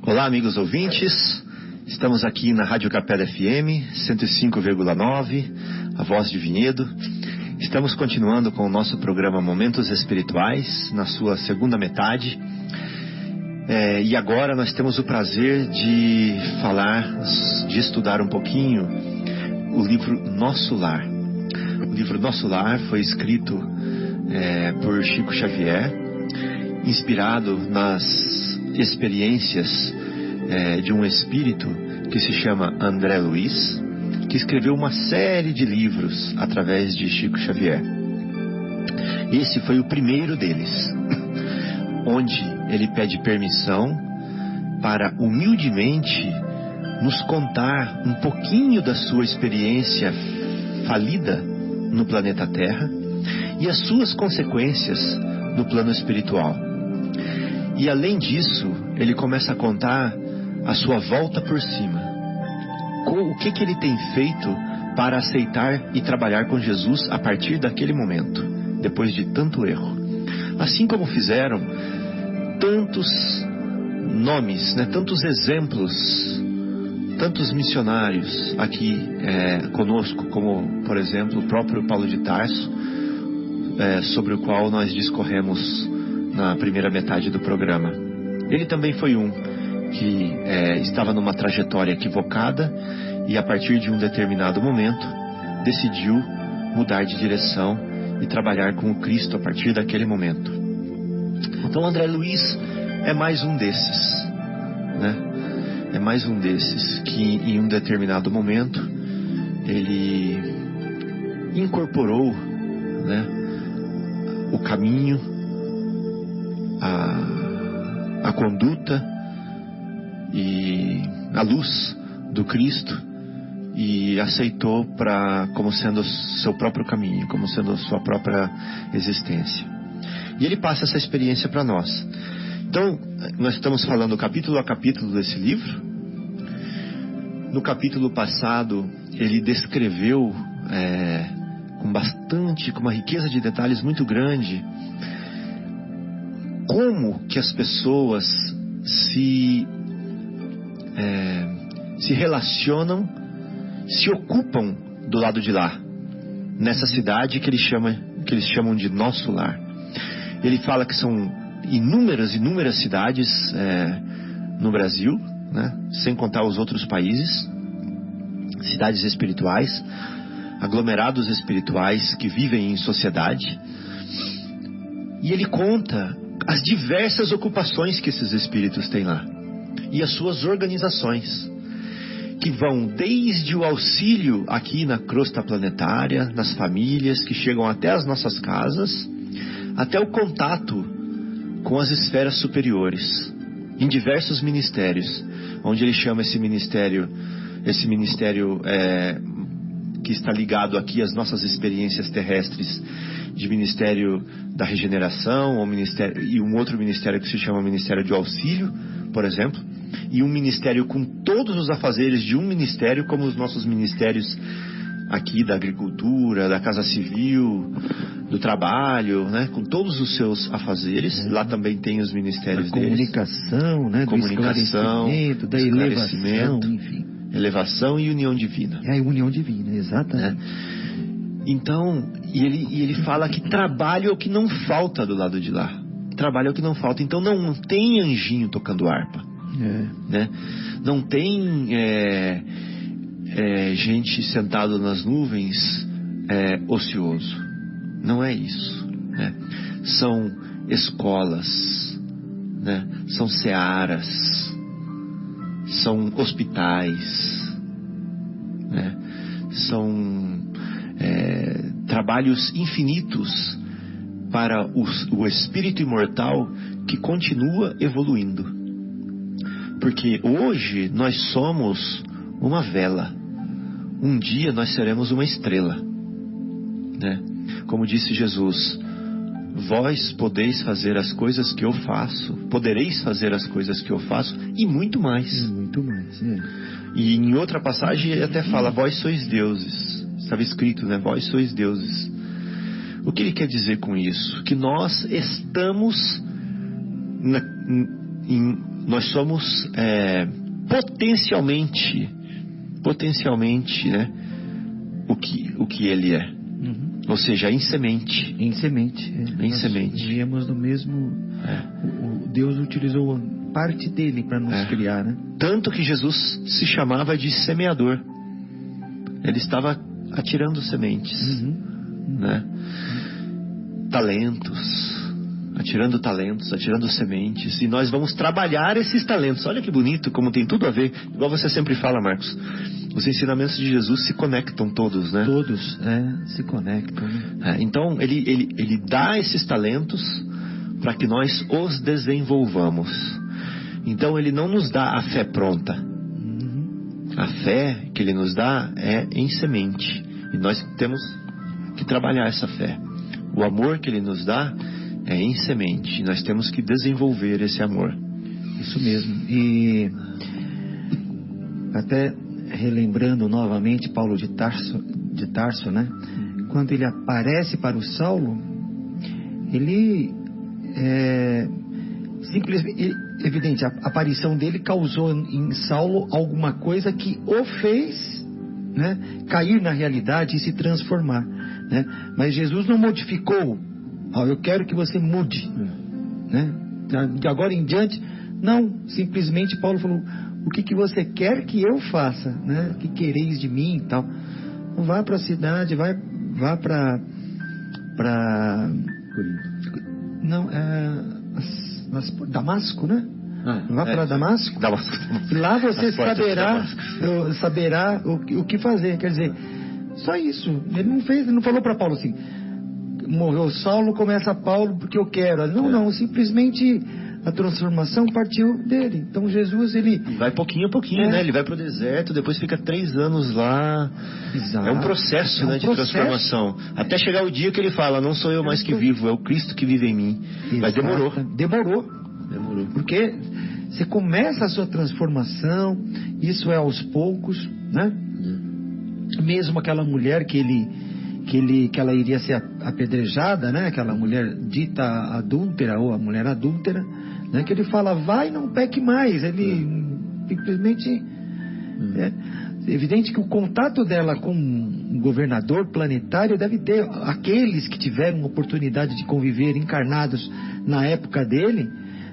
Olá, amigos ouvintes. Estamos aqui na Rádio Capela FM 105,9, a voz de Vinhedo. Estamos continuando com o nosso programa Momentos Espirituais, na sua segunda metade. E agora nós temos o prazer de estudar um pouquinho o livro Nosso Lar. O livro Nosso Lar foi escrito por Chico Xavier, inspirado nas experiências de um espírito que se chama André Luiz, que escreveu uma série de livros através de Chico Xavier. Esse foi o primeiro deles, onde ele pede permissão para humildemente nos contar um pouquinho da sua experiência falida no planeta Terra e as suas consequências no plano espiritual. E além disso, ele começa a contar a sua volta por cima. O que ele tem feito para aceitar e trabalhar com Jesus a partir daquele momento, depois de tanto erro. Assim como fizeram tantos nomes, tantos exemplos, tantos missionários aqui conosco, como, por exemplo, o próprio Paulo de Tarso, sobre o qual nós discorremos na primeira metade do programa. Ele também foi um que estava numa trajetória equivocada e a partir de um determinado momento decidiu mudar de direção e trabalhar com o Cristo a partir daquele momento. Então André Luiz é mais um desses, É mais um desses que em um determinado momento ele incorporou, o caminho, a conduta e a luz do Cristo e aceitou como sendo seu próprio caminho, como sendo a sua própria existência. E ele passa essa experiência para nós. Então, nós estamos falando capítulo a capítulo desse livro. No capítulo passado, ele descreveu com uma riqueza de detalhes muito grande, como que as pessoas se relacionam, se ocupam do lado de lá, nessa cidade que eles chamam de Nosso Lar. Ele fala que são inúmeras cidades no Brasil, sem contar os outros países, cidades espirituais, aglomerados espirituais que vivem em sociedade. E ele conta as diversas ocupações que esses espíritos têm lá e as suas organizações, que vão desde o auxílio aqui na crosta planetária, nas famílias que chegam até as nossas casas, até o contato com as esferas superiores, em diversos ministérios, onde ele chama esse ministério que está ligado aqui às nossas experiências terrestres, de Ministério da Regeneração, e um outro ministério que se chama Ministério de Auxílio, por exemplo, e um ministério com todos os afazeres de um ministério, como os nossos ministérios aqui da agricultura, da casa civil, do trabalho, com todos os seus afazeres. Lá também tem os ministérios deles. Comunicação, comunicação, do esclarecimento, da elevação, enfim. Elevação e união divina. É a união divina, exatamente. Então, e ele fala que trabalho é o que não falta do lado de lá. Trabalho é o que não falta. Então não tem anjinho tocando harpa. Não tem gente sentada nas nuvens ocioso. Não é isso. São escolas, são searas, são hospitais, são trabalhos infinitos para o espírito imortal que continua evoluindo. Porque hoje nós somos uma vela, um dia nós seremos uma estrela, Como disse Jesus: vós podeis fazer as coisas que eu faço, podereis fazer as coisas que eu faço e muito mais. Muito mais, E em outra passagem ele até fala: vós sois deuses. Estava escrito, vós sois deuses. O que ele quer dizer com isso? Que nós estamos nós somos potencialmente, né, o que ele é. Ou seja, em semente. Em semente. Em semente. Viemos do mesmo... Deus utilizou parte dele para nos criar, né? Tanto que Jesus se chamava de semeador. Ele estava atirando sementes, né? Atirando sementes. E nós vamos trabalhar esses talentos. Olha que bonito, como tem tudo a ver. Igual você sempre fala, Marcos. Os ensinamentos de Jesus se conectam todos, né? Todos, se conectam. Né? Então, ele dá esses talentos para que nós os desenvolvamos. Então, ele não nos dá a fé pronta. A fé que ele nos dá é em semente. E nós temos que trabalhar essa fé. O amor que ele nos dá é em semente. E nós temos que desenvolver esse amor. Isso mesmo. E até relembrando novamente Paulo de Tarso, né? Quando ele aparece para o Saulo, ele simplesmente, evidente, a aparição dele causou em Saulo alguma coisa que o fez, né, cair na realidade e se transformar, né? Mas Jesus não modificou. Eu quero que você mude, né? De agora em diante, não. Simplesmente Paulo falou: o que você quer que eu faça, né? O que quereis de mim e tal. Vá para a cidade, vá para não, Damasco, né? Vá para Damasco. E lá você saberá o que fazer. Quer dizer, só isso. Ele não falou para Paulo assim: morreu Saulo, começa Paulo porque eu quero. Não, simplesmente a transformação partiu dele. Então Jesus, ele vai pouquinho a pouquinho, né? Ele vai para o deserto, depois fica 3 anos lá. Exato. É um processo, né, de transformação. Até chegar o dia que ele fala: não sou eu mais que vivo, é o Cristo que vive em mim. Exato. Mas Demorou. Porque você começa a sua transformação, isso é aos poucos, né? Mesmo aquela mulher que ela iria ser apedrejada, né? Aquela mulher dita adúltera, ou a mulher adúltera, né? Que ele fala: vai, não peque mais. Ele simplesmente... É evidente que o contato dela com um governador planetário deve ter... Aqueles que tiveram oportunidade de conviver encarnados na época dele,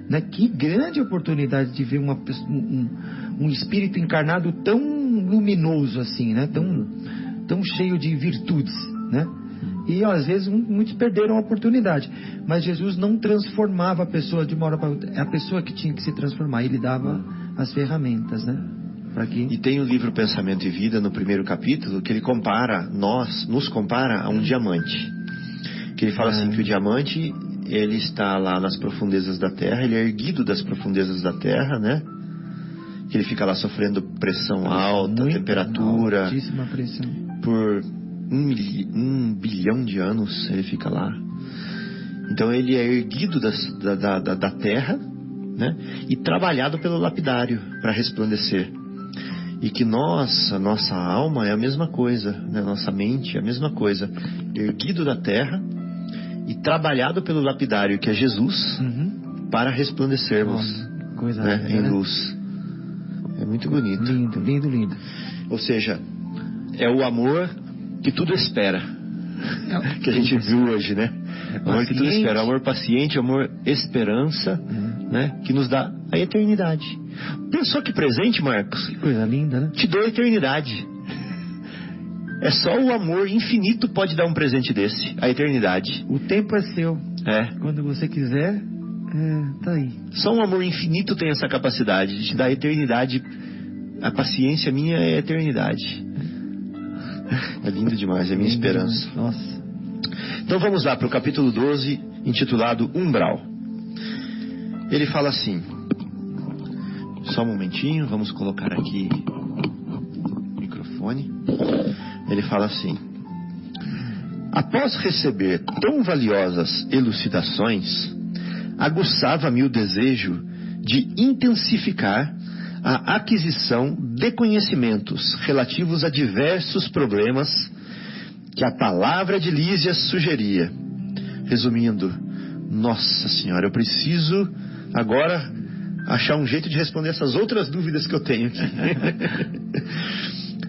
né? Que grande oportunidade de ver um espírito encarnado tão luminoso assim, né? Tão cheio de virtudes, né? E às vezes muitos perderam a oportunidade. Mas Jesus não transformava a pessoa de uma hora para outra. É a pessoa que tinha que se transformar. Ele dava as ferramentas, né? E tem o livro Pensamento e Vida, no primeiro capítulo, que ele nos compara a um diamante. Que ele fala assim, que o diamante, ele está lá nas profundezas da terra, ele é erguido das profundezas da terra, né? Que ele fica lá sofrendo pressão alta, temperatura. Altíssima pressão. Por 1 bilhão de anos ele fica lá. Então ele é erguido da terra, né? E trabalhado pelo lapidário para resplandecer. E que a nossa alma é a mesma coisa, né? Nossa mente é a mesma coisa. Erguido da terra e trabalhado pelo lapidário, que é Jesus, para resplandecermos, coisa né? linda, Em né? luz. É muito bonito. Lindo. Ou seja, é o amor que tudo espera. Que a gente viu hoje, né? O amor que tudo espera. Amor paciente, amor esperança, né? Que nos dá a eternidade. Pensou que presente, Marcos? Que coisa linda, né? Te dou a eternidade. É só o amor infinito pode dar um presente desse, a eternidade. O tempo é seu. Quando você quiser, tá aí. Só um amor infinito tem essa capacidade de te dar a eternidade. A paciência minha é a eternidade. É lindo demais, é a minha esperança. Nossa. Então vamos lá para o capítulo 12, intitulado Umbral. Ele fala assim... Só um momentinho, vamos colocar aqui o microfone. Ele fala assim: após receber tão valiosas elucidações, aguçava-me o desejo de intensificar a aquisição de conhecimentos relativos a diversos problemas que a palavra de Lísias sugeria. Resumindo, nossa senhora, eu preciso agora achar um jeito de responder essas outras dúvidas que eu tenho aqui.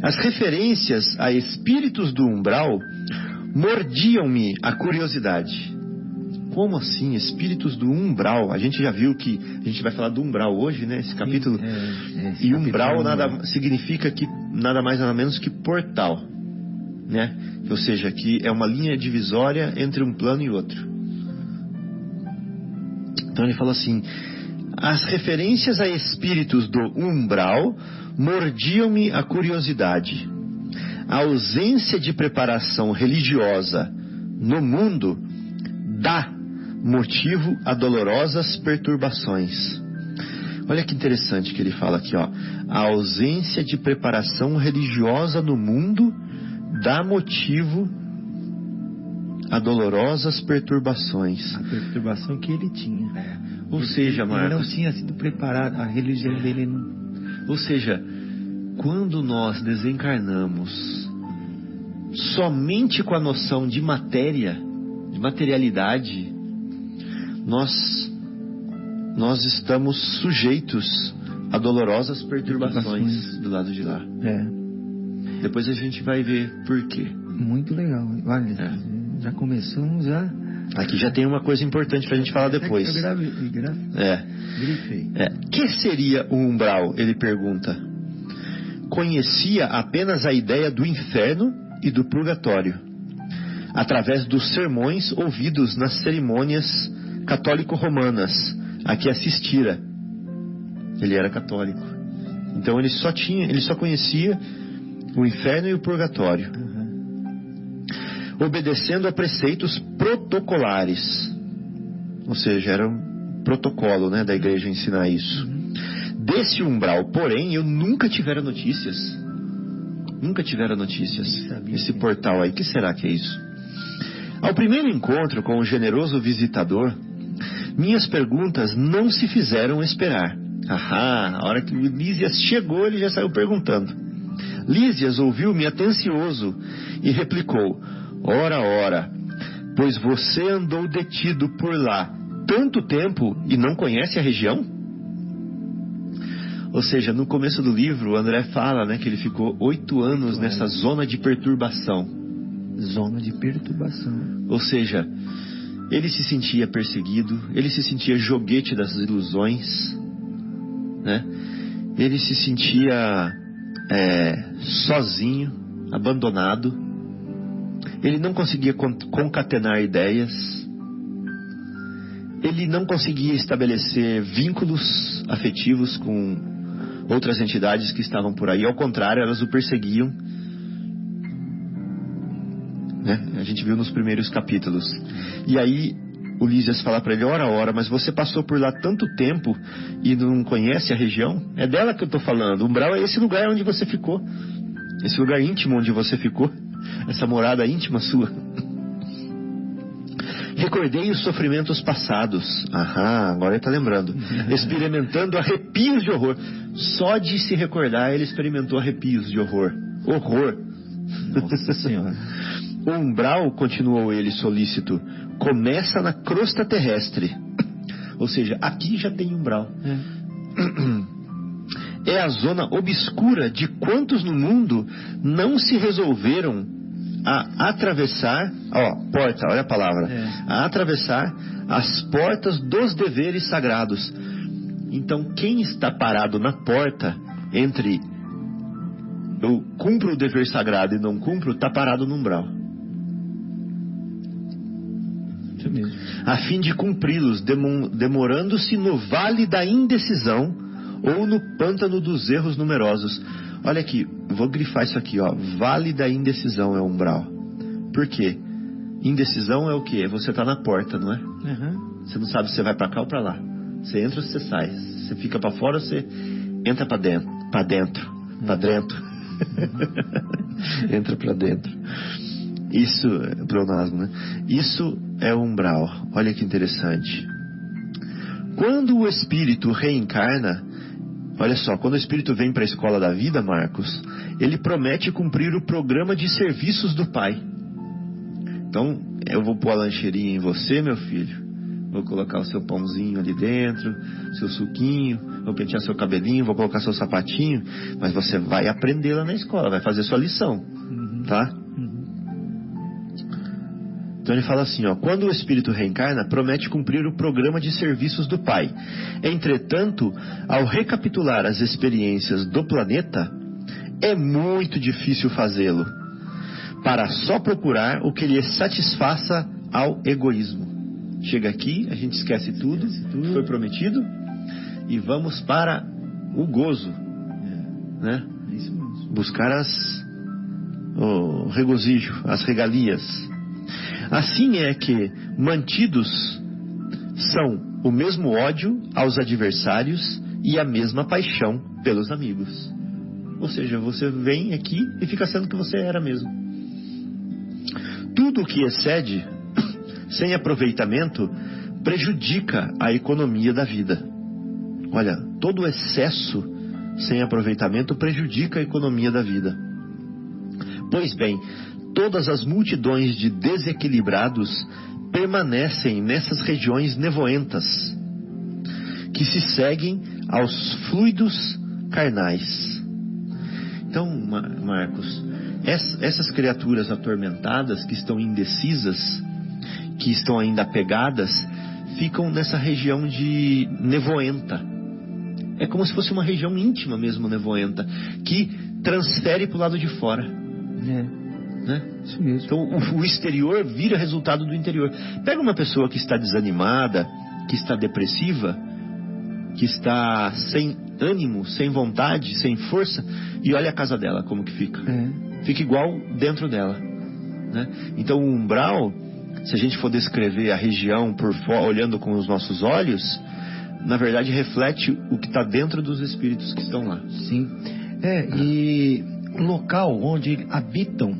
As referências a espíritos do umbral mordiam-me a curiosidade. Como assim, espíritos do umbral? A gente já viu que a gente vai falar do umbral hoje, né? Esse capítulo. Esse e umbral significa que nada mais nada menos que portal, né? Ou seja, que é uma linha divisória entre um plano e outro. Então ele fala assim: as referências a espíritos do umbral mordiam-me a curiosidade. A ausência de preparação religiosa no mundo dá motivo a dolorosas perturbações. Olha que interessante que ele fala aqui, ó. A ausência de preparação religiosa no mundo dá motivo a dolorosas perturbações. A perturbação que ele tinha. Ou seja, Marcos, ele não tinha sido preparado, a religião dele não... Ou seja, quando nós desencarnamos somente com a noção de matéria, de materialidade, nós estamos sujeitos a dolorosas perturbações do lado de lá. Depois a gente vai ver por quê. Muito legal. Olha, já começamos a... Aqui já tem uma coisa importante pra gente falar depois. Grifei. Que seria o umbral? Ele pergunta. Conhecia apenas a ideia do inferno e do purgatório, através dos sermões ouvidos nas cerimônias católico-romanas a que assistira. Ele era católico. Então ele só conhecia o inferno e o purgatório, obedecendo a preceitos protocolares. Ou seja, era um protocolo, né, da igreja ensinar isso. Desse umbral, porém, eu nunca tivera notícias. Esse portal aí, que será que é isso? Ao primeiro encontro com o generoso visitador, minhas perguntas não se fizeram esperar. A hora que o Lísias chegou, ele já saiu perguntando. Lísias ouviu-me atencioso e replicou: Ora, pois você andou detido por lá tanto tempo e não conhece a região? Ou seja, no começo do livro, o André fala, né, que ele ficou 8 anos nessa zona de perturbação. Ou seja, ele se sentia perseguido, ele se sentia joguete das ilusões, né? Ele se sentia sozinho, abandonado. Ele não conseguia concatenar ideias. Ele não conseguia estabelecer vínculos afetivos com outras entidades que estavam por aí. Ao contrário, elas o perseguiam, né? A gente viu nos primeiros capítulos. E aí o Lísias fala para ele: ora, mas você passou por lá tanto tempo e não conhece a região? É dela que eu estou falando. O umbral é esse lugar onde você ficou, esse lugar íntimo onde você ficou, essa morada íntima sua. Recordei os sofrimentos passados. Agora ele está lembrando. Experimentando arrepios de horror. Só de se recordar, ele experimentou arrepios de horror. Nossa Senhora. O umbral, continuou ele solícito, começa na crosta terrestre. Ou seja, aqui já tem umbral. É a zona obscura de quantos no mundo não se resolveram a atravessar, porta, olha a palavra, a atravessar as portas dos deveres sagrados. Então, quem está parado na porta entre eu cumpro o dever sagrado e não cumpro, está parado no umbral. Isso mesmo. A fim de cumpri-los, demorando-se no vale da indecisão ou no pântano dos erros numerosos. Olha aqui, vou grifar isso aqui, Vale da indecisão é o umbral. Por quê? Indecisão é o quê? Você está na porta, não é? Você não sabe se você vai para cá ou para lá. Você entra ou você sai. Você fica para fora ou você entra para dentro. Entra para dentro. Isso é pleonasmo, né? Isso é o umbral. Olha que interessante. Quando o espírito reencarna, olha só, quando o espírito vem para a escola da vida, Marcos, ele promete cumprir o programa de serviços do Pai. Então, eu vou pôr a lancheirinha em você, meu filho. vou colocar o seu pãozinho ali dentro, seu suquinho, vou pentear seu cabelinho, vou colocar seu sapatinho, mas você vai aprender lá na escola, vai fazer sua lição, tá? Então ele fala assim, ó, quando o espírito reencarna, promete cumprir o programa de serviços do Pai. Entretanto, ao recapitular as experiências do planeta, é muito difícil fazê-lo, para só procurar o que lhe satisfaça ao egoísmo. Chega aqui, a gente esquece tudo que foi prometido e vamos para o gozo, né? Buscar o regozijo, as regalias. Assim é que mantidos são o mesmo ódio aos adversários e a mesma paixão pelos amigos. Ou seja, você vem aqui e fica sendo o que você era mesmo. Tudo o que excede sem aproveitamento prejudica a economia da vida. Olha, todo excesso sem aproveitamento prejudica a economia da vida. Pois bem, todas as multidões de desequilibrados permanecem nessas regiões nevoentas, que se seguem aos fluidos carnais. Então, Marcos, essas criaturas atormentadas, que estão indecisas, que estão ainda apegadas, ficam nessa região de nevoenta. É como se fosse uma região íntima mesmo, nevoenta, que transfere para o lado de fora. Né? Isso mesmo. Então o exterior vira resultado do interior. Pega uma pessoa que está desanimada, que está depressiva, que está sem ânimo, sem vontade, sem força, e olha a casa dela como que fica. Fica igual dentro dela, né? Então o umbral, se a gente for descrever a região por fora, olhando com os nossos olhos, na verdade reflete o que está dentro dos espíritos que estão lá. Sim. E o local onde habitam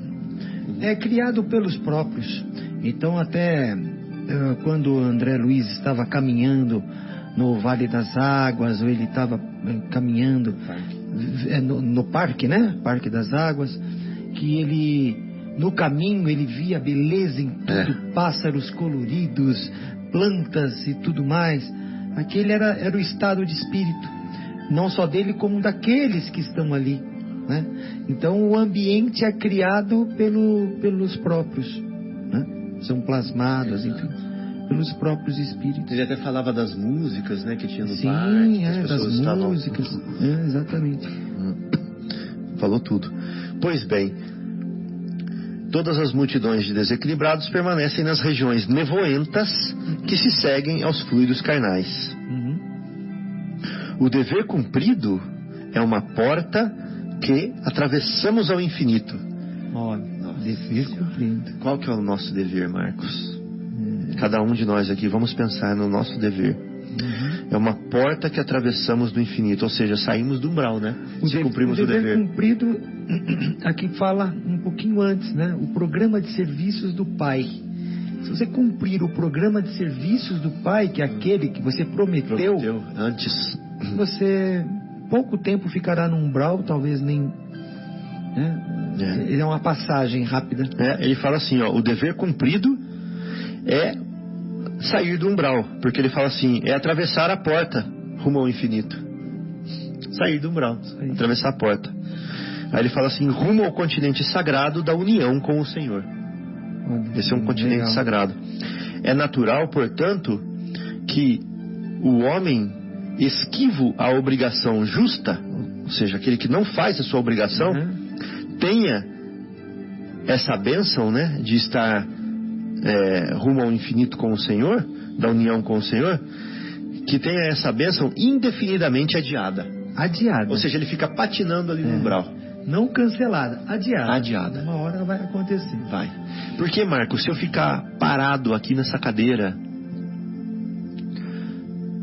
é criado pelos próprios. Então até quando o André Luiz estava caminhando no Vale das Águas, ou ele estava caminhando no parque, né? Parque das Águas, que ele, no caminho, ele via beleza em tudo, pássaros coloridos, plantas e tudo mais. Aquele era o estado de espírito, não só dele, como daqueles que estão ali, né? Então o ambiente é criado pelos próprios, né? São plasmados, enfim, pelos próprios espíritos. Ele até falava das músicas, né, que tinha no Sim, parque, as pessoas das músicas, exatamente. Falou tudo. Pois bem, todas as multidões de desequilibrados permanecem nas regiões nevoentas que se seguem aos fluidos carnais. O dever cumprido é uma porta que atravessamos ao infinito. Olha, dever cumprido. Qual que é o nosso dever, Marcos? Cada um de nós aqui, vamos pensar no nosso dever. É uma porta que atravessamos do infinito, ou seja, saímos do umbral, né? Se cumprimos o dever. Cumprido, aqui fala um pouquinho antes, né? O programa de serviços do Pai. Se você cumprir o programa de serviços do Pai, que é aquele que você prometeu antes, você pouco tempo ficará no umbral, talvez nem, né? É uma passagem rápida. Ele fala assim, ó, o dever cumprido é sair do umbral, porque ele fala assim, é atravessar a porta rumo ao infinito. Sair do umbral, atravessar a porta. Aí ele fala assim, rumo ao continente sagrado da união com o Senhor. Esse é um continente sagrado. É natural, portanto, que o homem esquivo à obrigação justa, ou seja, aquele que não faz a sua obrigação, tenha essa bênção, né, de estar rumo ao infinito com o Senhor, da união com o Senhor, que tenha essa bênção indefinidamente adiada. Ou seja, ele fica patinando ali no umbral. Não cancelada, adiada. Uma hora vai acontecer. Vai. Porque, Marcos, se eu ficar parado aqui nessa cadeira,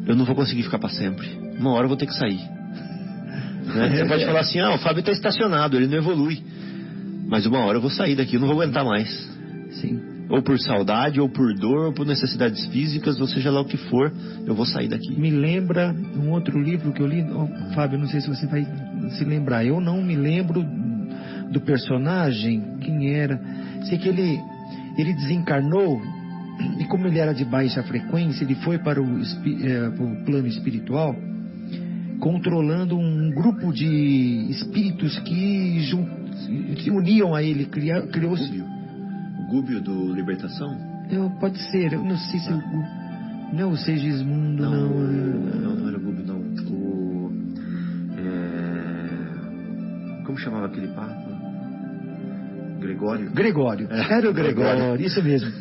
eu não vou conseguir ficar para sempre. Uma hora eu vou ter que sair. Né? Você pode falar assim, o Fábio está estacionado, ele não evolui. Mas uma hora eu vou sair daqui, eu não vou aguentar mais. Sim. Ou por saudade, ou por dor, ou por necessidades físicas, ou seja lá o que for, eu vou sair daqui. Me lembra um outro livro que eu li, Fábio, não sei se você vai se lembrar. Eu não me lembro do personagem, quem era. Sei que ele desencarnou E como ele era de baixa frequência, ele foi para o plano espiritual, controlando um grupo de espíritos que se uniam a ele. Criou-se... O Gúbio do Libertação? Pode ser, eu não sei se... Não é o Segismundo, não. Não era o Gúbio, não. Como chamava aquele Papa? Gregório. Era o Gregório, isso mesmo.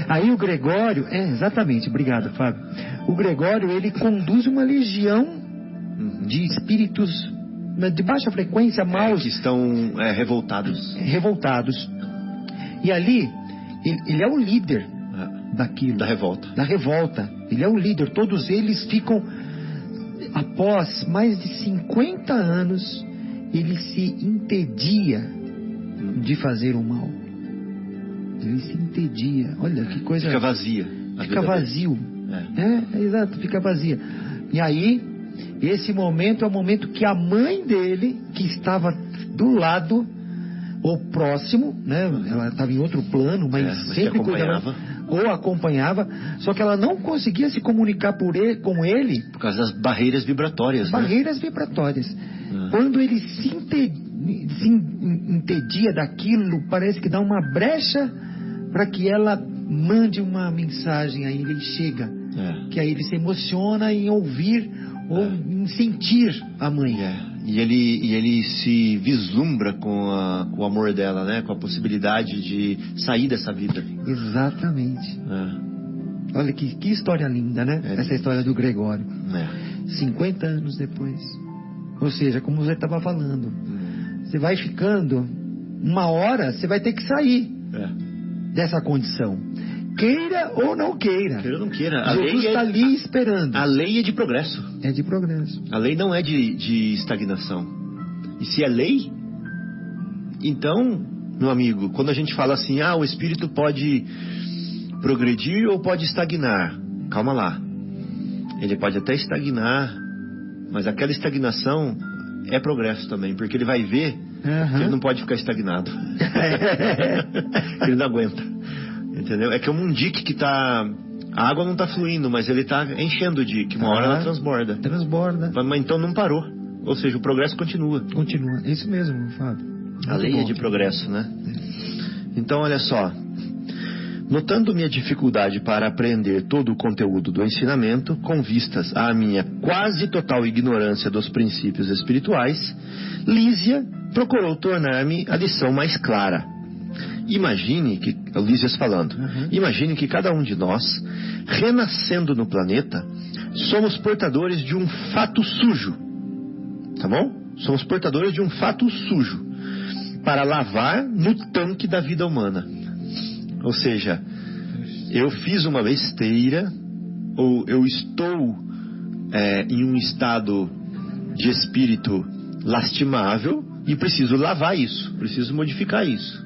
Aí o Gregório, exatamente, obrigado, Fábio. O Gregório, ele conduz uma legião de espíritos de baixa frequência, maus. Que estão revoltados. E ali, ele é o líder daquilo. Da revolta. Ele é o líder. Todos eles ficam, após mais de 50 anos, ele se entedia de fazer o mal. Ele se entedia. Olha que coisa. Fica vazia. Fica vazio. Exato, fica vazia. E aí, esse momento é o momento que a mãe dele, que estava do lado ou próximo, né? Ela estava em outro plano, mas sempre acompanhava, só que ela não conseguia se comunicar com ele por causa das barreiras vibratórias. Vibratórias. Quando ele se entedia daquilo, parece que dá uma brecha para que ela mande uma mensagem a ele. Ele chega, que aí ele se emociona em ouvir ou em sentir a mãe. E ele se vislumbra com o amor dela, né? Com a possibilidade de sair dessa vida. Exatamente. Olha que história linda, né? Essa história do Gregório. 50 anos depois. Ou seja, como você estava falando, você vai ficando, uma hora você vai ter que sair dessa condição. Queira ou não queira. Queira ou não queira. Jesus está ali esperando. A lei é de progresso. É de progresso. A lei não é de estagnação. E se é lei, então, meu amigo, quando a gente fala assim, o espírito pode progredir ou pode estagnar. Calma lá. Ele pode até estagnar, mas aquela estagnação é progresso também, porque ele vai ver que ele não pode ficar estagnado. Ele não aguenta. Entendeu? É que é um dique que tá... A água não tá fluindo, mas ele tá enchendo o dique. Uma hora ela transborda. Mas então não parou. Ou seja, o progresso continua. É isso mesmo, Fábio. A lei é de progresso, né? Então, olha só. Notando minha dificuldade para aprender todo o conteúdo do ensinamento, com vistas à minha quase total ignorância dos princípios espirituais, Lísia procurou tornar-me a lição mais clara. Imagine que cada um de nós, renascendo no planeta, somos portadores de um fato sujo. Tá bom? Somos portadores de um fato sujo para lavar no tanque da vida humana. Ou seja, eu fiz uma besteira, ou eu estou em um estado de espírito lastimável e preciso lavar isso, preciso modificar isso.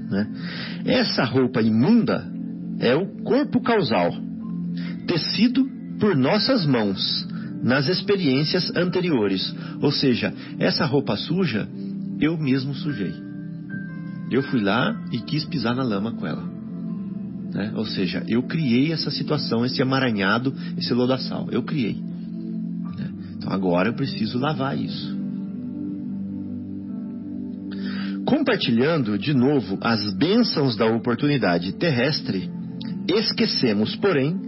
Né? Essa roupa imunda é o corpo causal, tecido por nossas mãos nas experiências anteriores. Ou seja, essa roupa suja eu mesmo sujei. Eu fui lá e quis pisar na lama com ela. Né? Ou seja, eu criei essa situação, esse emaranhado, esse lodaçal. Eu criei. Né? Então agora eu preciso lavar isso. Compartilhando de novo as bênçãos da oportunidade terrestre, esquecemos, porém,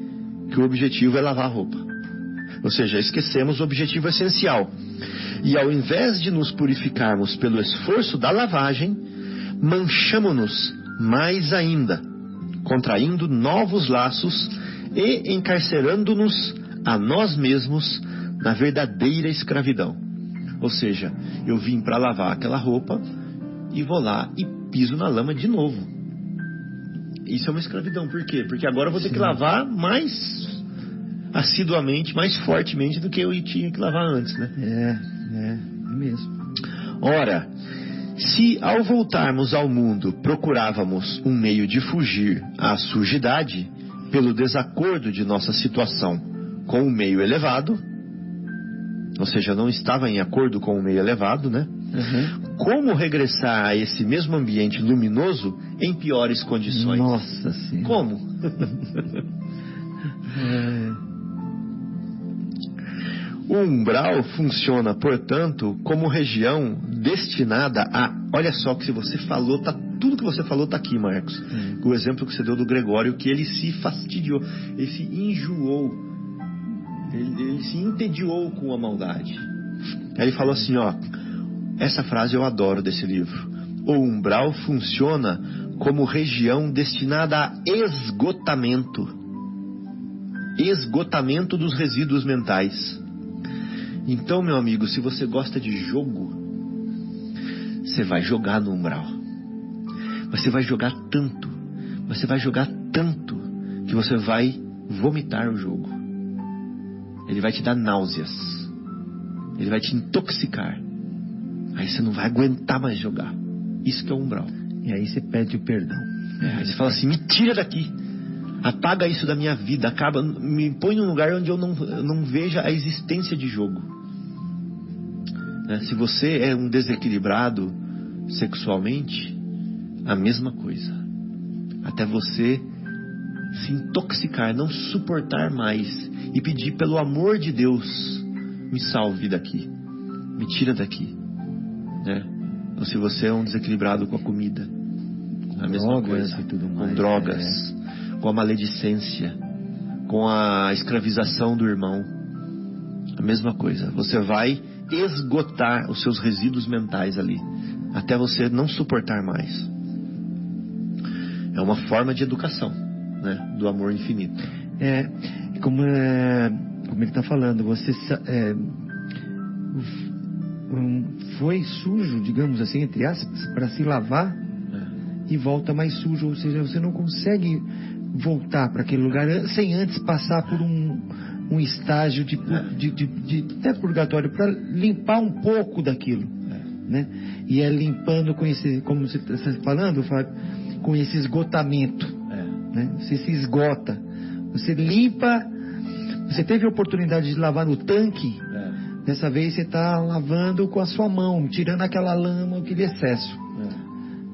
que o objetivo é lavar a roupa. Ou seja, esquecemos o objetivo essencial. E ao invés de nos purificarmos pelo esforço da lavagem, manchamo-nos mais ainda, contraindo novos laços e encarcerando-nos a nós mesmos na verdadeira escravidão. Ou seja, eu vim para lavar aquela roupa e vou lá e piso na lama de novo. Isso é uma escravidão. Por quê? Porque agora eu vou ter que lavar mais assiduamente, mais fortemente do que eu tinha que lavar antes, né? É mesmo. Ora, se ao voltarmos ao mundo procurávamos um meio de fugir à sujidade pelo desacordo de nossa situação com o meio elevado, ou seja, não estava em acordo com o meio elevado, né? Como regressar a esse mesmo ambiente luminoso em piores condições? Nossa Senhora. Como? O umbral funciona, portanto, como região destinada a... Olha só que se você falou, tudo que você falou está aqui, Marcos. O exemplo que você deu do Gregório, que ele se fastidiou, ele se enjoou, ele se entediou com a maldade. Aí ele falou assim, ó, essa frase eu adoro desse livro. O umbral funciona como região destinada a esgotamento dos resíduos mentais. Então, meu amigo, se você gosta de jogo, você vai jogar no umbral. Você vai jogar tanto, que você vai vomitar o jogo. Ele vai te dar náuseas. Ele vai te intoxicar. Aí você não vai aguentar mais jogar. Isso que é o umbral. E aí você pede o perdão. Aí você fala assim, me tira daqui. Apaga isso da minha vida. Me põe num lugar onde eu não veja a existência de jogo. Se você é um desequilibrado sexualmente, a mesma coisa. Até você se intoxicar, não suportar mais e pedir pelo amor de Deus, me salve daqui, me tira daqui, né? Ou se você é um desequilibrado com a comida, a mesma coisa, e tudo mais, com drogas, com a maledicência, com a escravização do irmão, a mesma coisa. Você vai esgotar os seus resíduos mentais ali, até você não suportar mais. É uma forma de educação, né, do amor infinito. Como ele está falando, você foi sujo, digamos assim, entre aspas, para se lavar e volta mais sujo, ou seja, você não consegue voltar para aquele lugar sem antes passar por um estágio de até purgatório, para limpar um pouco daquilo, né? E é limpando com esse, como você está falando, Fábio, com esse esgotamento, né? Você se esgota, você limpa. Você teve a oportunidade de lavar no tanque, dessa vez você está lavando com a sua mão, tirando aquela lama, aquele excesso,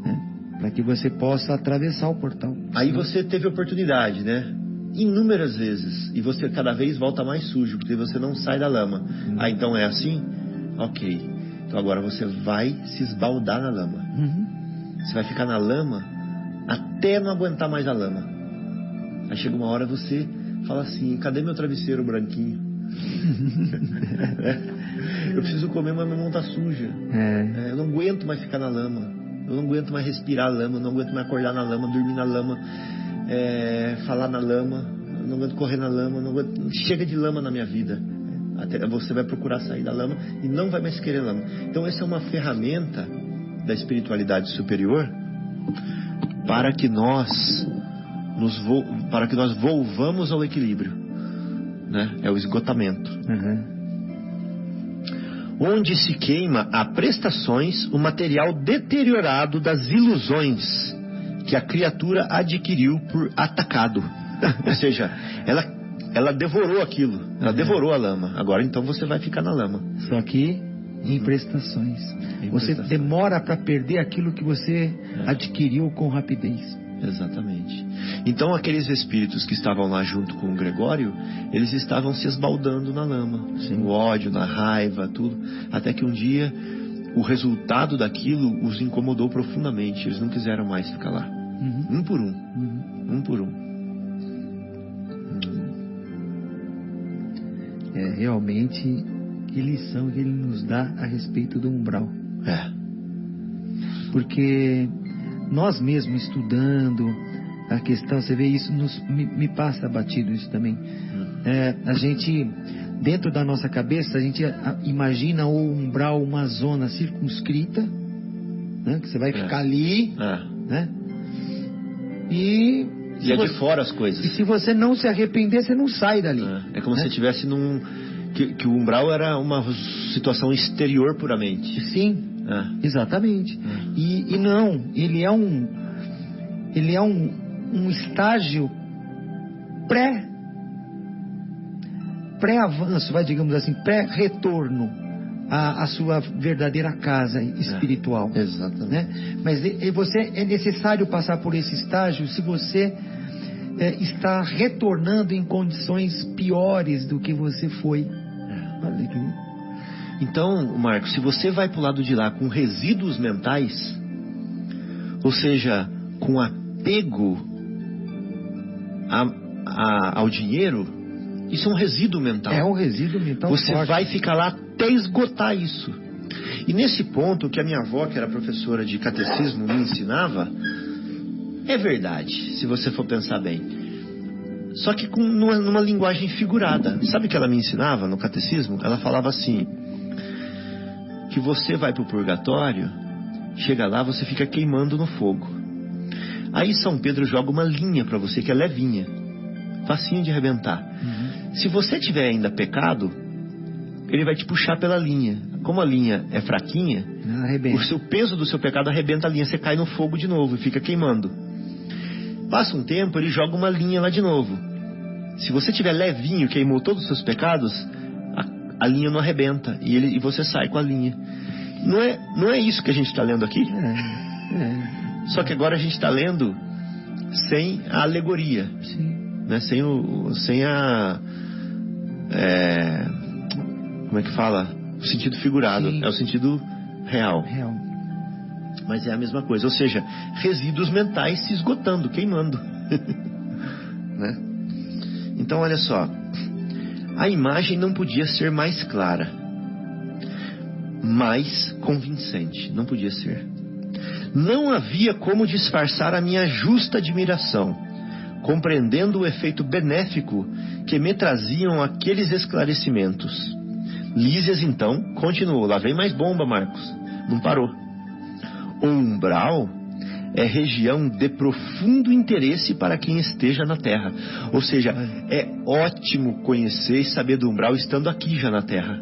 né? Para que você possa atravessar o portal. Aí você teve oportunidade, né? Inúmeras vezes, e você cada vez volta mais sujo, porque você não sai da lama. Então é assim? Ok. Então agora você vai se esbaldar na lama. Você vai ficar na lama até não aguentar mais a lama. Aí chega uma hora você fala assim, cadê meu travesseiro branquinho? Eu preciso comer, mas minha mão tá suja. Eu não aguento mais ficar na lama. Eu não aguento mais respirar a lama. Eu não aguento mais acordar na lama, dormir na lama, falar na lama. Eu não aguento correr na lama. Não aguento... Chega de lama na minha vida. Até você vai procurar sair da lama e não vai mais querer lama. Então essa é uma ferramenta da espiritualidade superior para que nós volvamos ao equilíbrio, né? É o esgotamento. Onde se queima a prestações o material deteriorado das ilusões que a criatura adquiriu por atacado. Ou seja, ela devorou aquilo, ela devorou a lama. Agora então você vai ficar na lama. Só que em prestações. Você demora para perder aquilo que você adquiriu com rapidez. Exatamente. Então aqueles espíritos que estavam lá junto com o Gregório, eles estavam se esbaldando na lama, no ódio, na raiva, tudo, até que um dia o resultado daquilo os incomodou profundamente. Eles não quiseram mais ficar lá. Um por um. Um por um. Realmente, que lição que ele nos dá a respeito do umbral. Porque nós mesmos estudando a questão, você vê isso, me passa batido isso também. A gente, dentro da nossa cabeça, a gente imagina o umbral uma zona circunscrita, né, que você vai ficar ali, né? E é de fora as coisas. E se você não se arrepender, você não sai dali. É como se você estivesse que o umbral era uma situação exterior puramente. Sim, exatamente. E não, ele é um estágio pré-avanço, digamos assim, pré-retorno, a sua verdadeira casa espiritual. Exatamente. Né? Mas é necessário passar por esse estágio se você está retornando em condições piores do que você foi. Então, Marcos, se você vai para o lado de lá com resíduos mentais, ou seja, com apego ao dinheiro, isso é um resíduo mental. É um resíduo mental. Você forte. vai ficar lá até esgotar isso. E nesse ponto, que a minha avó, que era professora de catecismo, me ensinava, é verdade, se você for pensar bem. Só que numa linguagem figurada. Sabe o que ela me ensinava no catecismo? Ela falava assim, que você vai para o purgatório, chega lá, você fica queimando no fogo. Aí São Pedro joga uma linha para você, que é levinha, facinho de arrebentar. Se você tiver ainda pecado, ele vai te puxar pela linha. Como a linha é fraquinha, o peso do seu pecado arrebenta a linha, você cai no fogo de novo e fica queimando. Passa um tempo, ele joga uma linha lá de novo. Se você tiver levinho, queimou todos os seus pecados, a linha não arrebenta e você sai com a linha. Não é isso que a gente está lendo aqui? Só que agora a gente está lendo sem a alegoria. Sim. Né? Sem a... como é que fala? O sentido figurado. Sim. É o sentido real. Mas é a mesma coisa. Ou seja, resíduos mentais se esgotando, queimando. Né? Então, olha só. A imagem não podia ser mais clara, mais convincente. Não podia ser. Não havia como disfarçar a minha justa admiração, compreendendo o efeito benéfico que me traziam aqueles esclarecimentos. Lísias, então, continuou. Lá vem mais bomba, Marcos. Não parou. O umbral é região de profundo interesse para quem esteja na Terra. Ou seja, é ótimo conhecer e saber do umbral estando aqui já na Terra.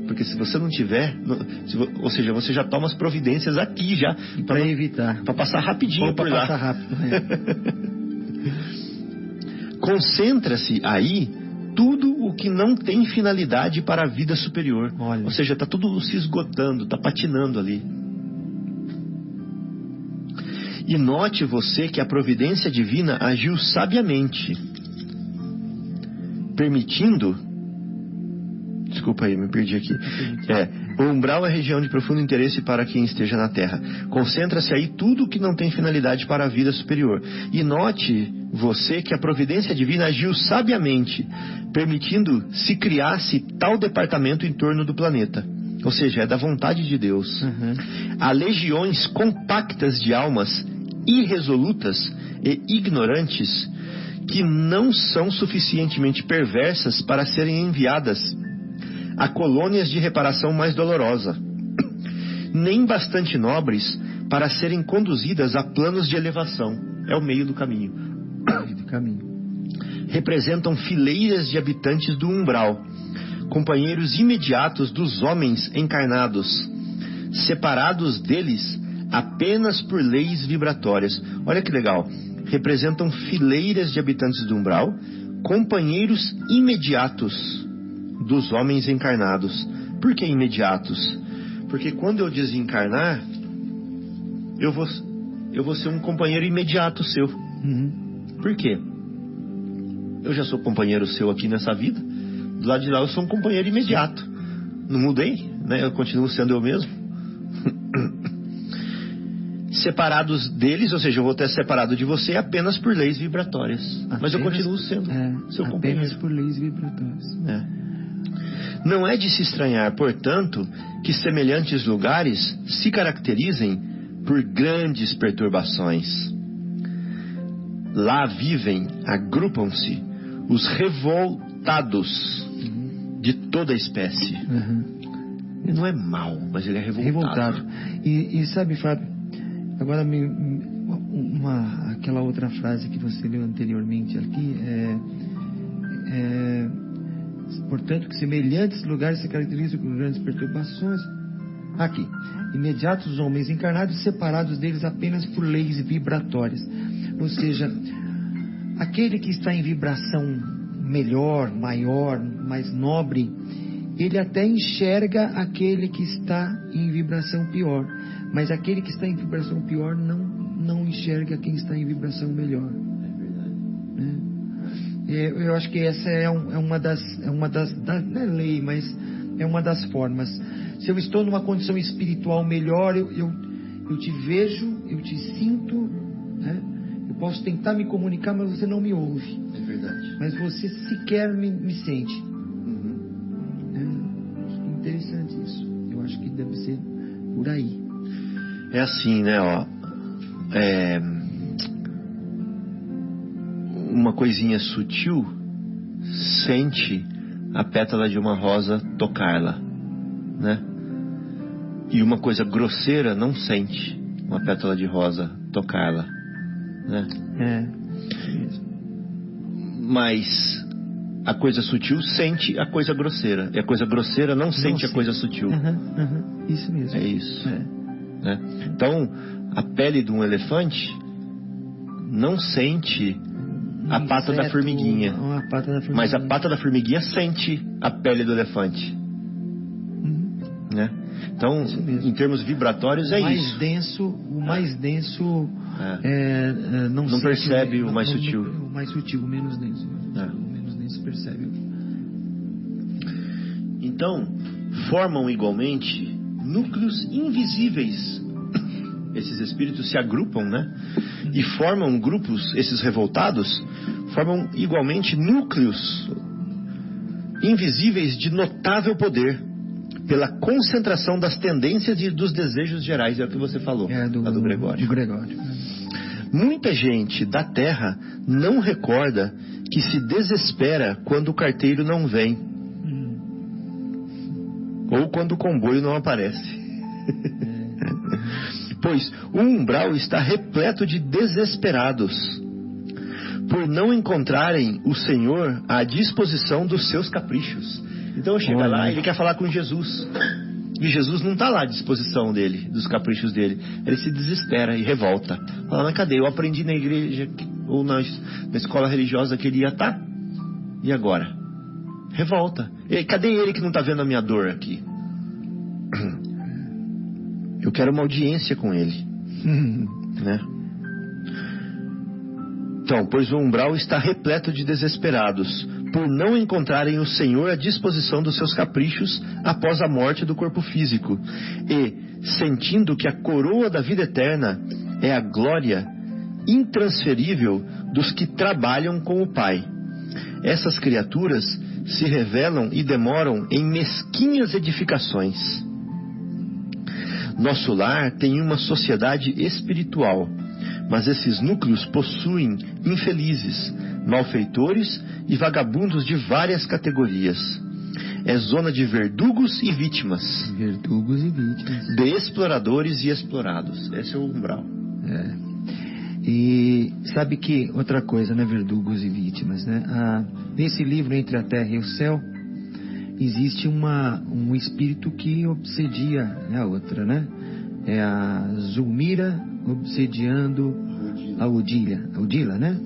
Porque se você não tiver, ou seja, você já toma as providências aqui já. Para evitar. Para passar rapidinho por lá. Passar rápido. Concentra-se aí tudo o que não tem finalidade para a vida superior. Olha. Ou seja, está tudo se esgotando, está patinando ali. E note você que a providência divina agiu sabiamente, permitindo... Desculpa aí, me perdi aqui. O umbral é região de profundo interesse para quem esteja na Terra. Concentra-se aí tudo que não tem finalidade para a vida superior. E note você que a providência divina agiu sabiamente, permitindo se criasse tal departamento em torno do planeta. Ou seja, é da vontade de Deus. Há legiões compactas de almas irresolutas e ignorantes que não são suficientemente perversas para serem enviadas a colônias de reparação mais dolorosa, nem bastante nobres para serem conduzidas a planos de elevação. É o meio do caminho. Representam fileiras de habitantes do umbral, companheiros imediatos dos homens encarnados, separados deles apenas por leis vibratórias. Olha que legal. Representam fileiras de habitantes do umbral, companheiros imediatos dos homens encarnados. Por que imediatos? Porque quando eu desencarnar, eu vou ser um companheiro imediato seu. Por quê? Eu já sou companheiro seu aqui nessa vida. Do lado de lá eu sou um companheiro imediato. Não mudei, né? Eu continuo sendo eu mesmo. Separados deles, ou seja, eu vou ter separado de você apenas por leis vibratórias. Mas eu continuo sendo seu companheiro. Apenas por leis vibratórias. Não é de se estranhar, portanto, que semelhantes lugares se caracterizem por grandes perturbações. Lá vivem, agrupam-se os revoltados de toda a espécie. Ele não é mau, mas ele é revoltado. E sabe, Fábio, agora aquela outra frase que você leu anteriormente aqui portanto, que semelhantes lugares se caracterizam por grandes perturbações. Aqui, imediatos os homens encarnados, separados deles apenas por leis vibratórias. Ou seja, aquele que está em vibração melhor, maior, mais nobre, ele até enxerga aquele que está em vibração pior, mas aquele que está em vibração pior não enxerga quem está em vibração melhor. Eu acho que essa é uma das não é lei, mas é uma das formas. Se eu estou numa condição espiritual melhor, eu te vejo, eu te sinto, né? Eu posso tentar me comunicar, mas você não me ouve. É verdade. Mas você sequer me sente. Interessante isso. Eu acho que deve ser por aí. É assim, né? Uma coisinha sutil sente a pétala de uma rosa tocá-la, né? E uma coisa grosseira não sente uma pétala de rosa tocá-la, né? Mas a coisa sutil sente a coisa grosseira, e a coisa grosseira não sente a coisa sutil. Isso mesmo. É isso. Né? Então, a pele de um elefante não sente a pata da formiguinha, mas a pata da formiguinha sente a pele do elefante. Né? Então, em termos vibratórios, é isso. O mais denso não percebe o mais sutil. O mais sutil, o menos denso. O menos denso percebe. Então, formam igualmente núcleos invisíveis. Esses espíritos se agrupam, né? E formam grupos, esses revoltados, formam igualmente núcleos invisíveis de notável poder, pela concentração das tendências e dos desejos gerais, é o que você falou, do Gregório. Muita gente da Terra não recorda que se desespera quando o carteiro não vem, ou quando o comboio não aparece. Pois o umbral está repleto de desesperados, por não encontrarem o Senhor à disposição dos seus caprichos. Então chega lá, ele quer falar com Jesus, e Jesus não está lá à disposição dele, dos caprichos dele. Ele se desespera e revolta. Fala, mas cadê? Eu aprendi na igreja ou na escola religiosa que ele ia estar. E agora? Revolta. E cadê ele que não está vendo a minha dor aqui? Eu quero uma audiência com ele. Né? Então, pois o umbral está repleto de desesperados, por não encontrarem o Senhor à disposição dos seus caprichos após a morte do corpo físico, e sentindo que a coroa da vida eterna é a glória intransferível dos que trabalham com o Pai. Essas criaturas se revelam e demoram em mesquinhas edificações. Nosso lar tem uma sociedade espiritual, mas esses núcleos possuem infelizes, malfeitores e vagabundos de várias categorias. É zona de verdugos e vítimas. De exploradores e explorados. Esse é o umbral. E sabe que outra coisa, né? Verdugos e vítimas, né? Nesse livro Entre a Terra e o Céu, existe um espírito que obsedia, né, a outra, né? É a Zulmira obsediando a Odila, né?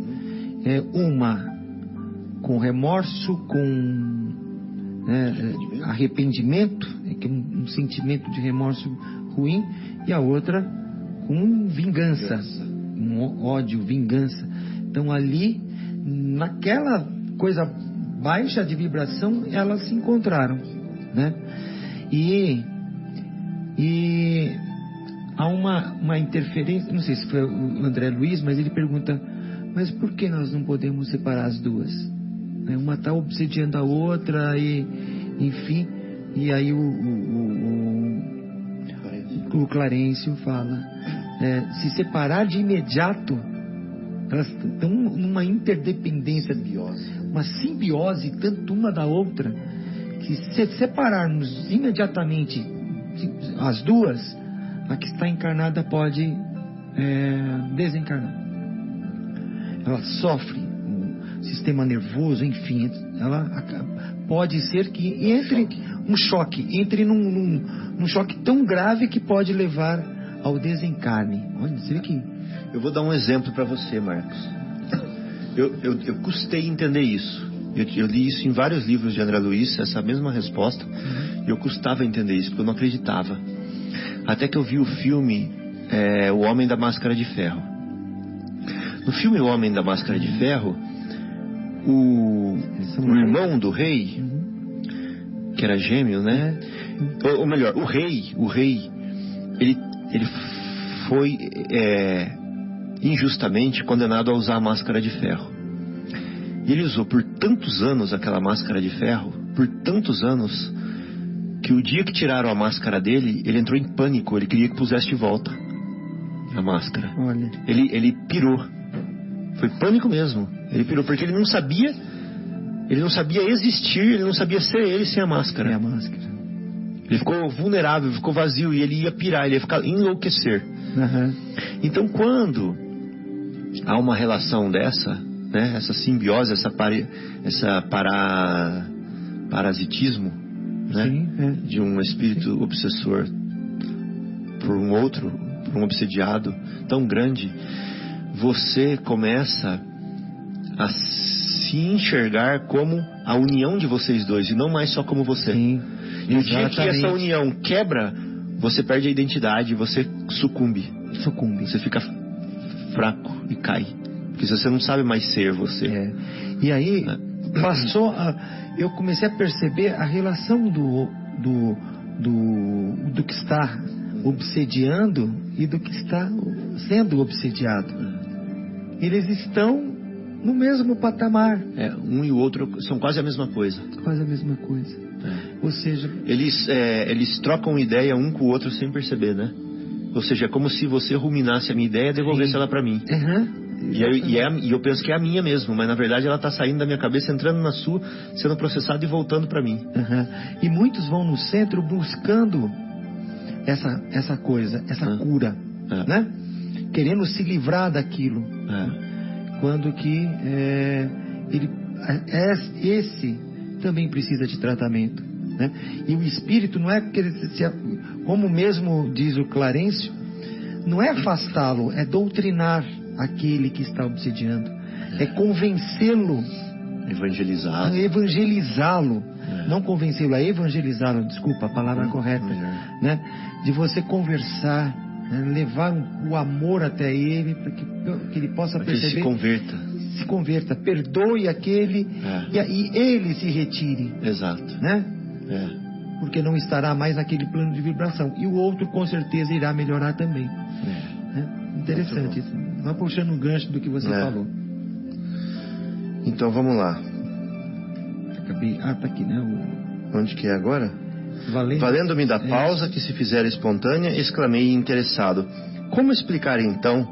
É uma com remorso, com arrependimento, que é um sentimento de remorso ruim, e a outra com vingança, um ódio, vingança. Então ali, naquela coisa baixa de vibração, elas se encontraram, né? E há uma interferência, não sei se foi o André Luiz, mas ele pergunta, mas por que nós não podemos separar as duas? Uma está obsediando a outra, e enfim, e aí o Clarencio fala, se separar de imediato, elas estão numa interdependência, uma simbiose tanto uma da outra, que se separarmos imediatamente as duas, a que está encarnada pode desencarnar. Ela sofre um sistema nervoso, enfim, ela pode ser que entre num choque tão grave que pode levar ao desencarne. Olha, você vê que... Eu vou dar um exemplo para você, Marcos. Eu custei entender isso. Eu li isso em vários livros de André Luiz, essa mesma resposta. E eu custava entender isso, porque eu não acreditava. Até que eu vi o filme O Homem da Máscara de Ferro. No filme O Homem da Máscara de Ferro, o irmão do rei, que era gêmeo, né? Ou melhor, o rei, ele foi injustamente condenado a usar a máscara de ferro. E ele usou por tantos anos aquela máscara de ferro, por tantos anos, que o dia que tiraram a máscara dele, ele entrou em pânico. Ele queria que pusesse de volta a máscara. Olha. Ele pirou. Foi pânico mesmo. Ele pirou porque ele não sabia existir, ele não sabia ser ele sem a máscara. Sem a máscara. Ele ficou vulnerável, ficou vazio, e ele ia pirar, ele ia enlouquecer. Então, quando há uma relação dessa, né, essa simbiose, parasitismo, né, Sim, de um espírito obsessor por um outro, por um obsediado tão grande, você começa a se enxergar como a união de vocês dois, e não mais só como você. Sim. E o dia que essa união quebra, você perde a identidade, você sucumbe. Você fica fraco e cai. Porque você não sabe mais ser você. E aí, eu comecei a perceber a relação do que está obsediando e do que está sendo obsediado. Eles estão no mesmo patamar. Um e o outro são quase a mesma coisa. Quase a mesma coisa. Ou seja, eles trocam ideia um com o outro sem perceber, né? Ou seja, é como se você ruminasse a minha ideia e devolvesse ela pra mim. E eu penso que é a minha mesmo, mas na verdade ela está saindo da minha cabeça, entrando na sua, sendo processada e voltando para mim. E muitos vão no centro buscando essa coisa, essa cura, né? Querendo se livrar daquilo. Quando que esse também precisa de tratamento, né? E o espírito não é como mesmo diz o Clarencio, não é afastá-lo, é doutrinar aquele que está obsediando, é convencê-lo, evangelizá-lo, não convencê-lo, é evangelizá-lo, desculpa, a palavra correta, né? De você conversar, né? Levar o amor até ele, para que ele possa perceber, se converta, perdoe aquele e ele se retire. Exato. Né? Porque não estará mais naquele plano de vibração, e o outro com certeza irá melhorar também. Interessante isso. Vai puxando um gancho do que você falou. Então vamos lá. Tá aqui, né? Onde que é agora? Valendo-me da pausa que se fizer espontânea, exclamei interessado. Como explicar então?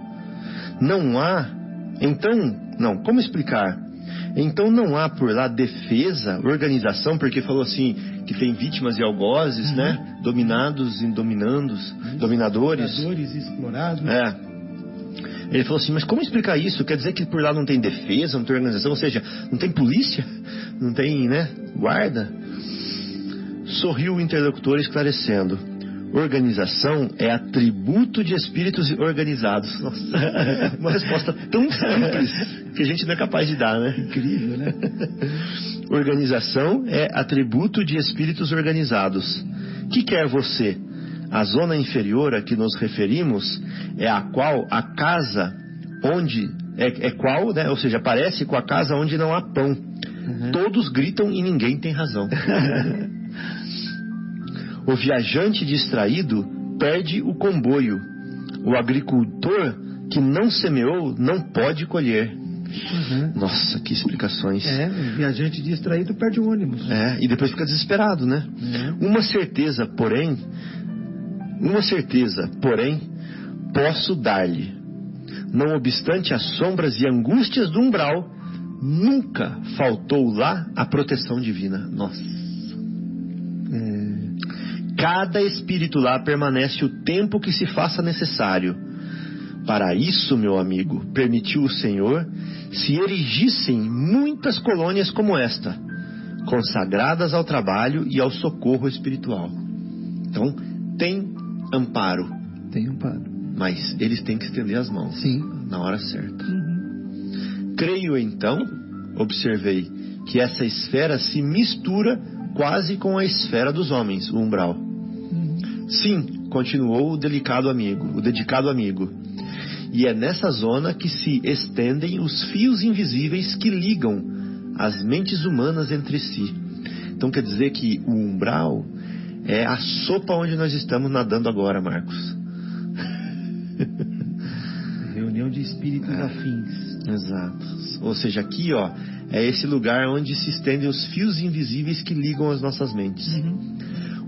Como explicar? Então não há por lá defesa, organização, porque falou assim, que tem vítimas e algozes, né? Dominados e dominandos, dominadores. Dominadores explorados. Ele falou assim, mas como explicar isso? Quer dizer que por lá não tem defesa, não tem organização, ou seja, não tem polícia? Não tem, né, guarda? Sorriu o interlocutor esclarecendo. Organização é atributo de espíritos organizados. Nossa, uma resposta tão simples que a gente não é capaz de dar, né? Incrível, né? Organização é atributo de espíritos organizados. Que quer você? A zona inferior a que nos referimos é a qual a casa onde qual, né? Ou seja, parece com a casa onde não há pão. Todos gritam e ninguém tem razão. O viajante distraído perde o comboio. O agricultor que não semeou não pode colher. Nossa, que explicações. O viajante distraído perde o ônibus. E depois fica desesperado, né? Uma certeza, porém, posso dar-lhe. Não obstante as sombras e angústias do umbral, nunca faltou lá a proteção divina. Nossa. Cada espírito lá permanece o tempo que se faça necessário. Para isso, meu amigo, permitiu o Senhor se erigissem muitas colônias como esta, consagradas ao trabalho e ao socorro espiritual. Então, tem amparo. Mas eles têm que estender as mãos. Sim. Na hora certa. Creio então, observei, que essa esfera se mistura quase com a esfera dos homens, o umbral. Sim, continuou o dedicado amigo. E é nessa zona que se estendem os fios invisíveis que ligam as mentes humanas entre si. Então quer dizer que o umbral é a sopa onde nós estamos nadando agora, Marcos. Reunião de espíritos afins. Exato. Ou seja, aqui, ó, é esse lugar onde se estendem os fios invisíveis que ligam as nossas mentes.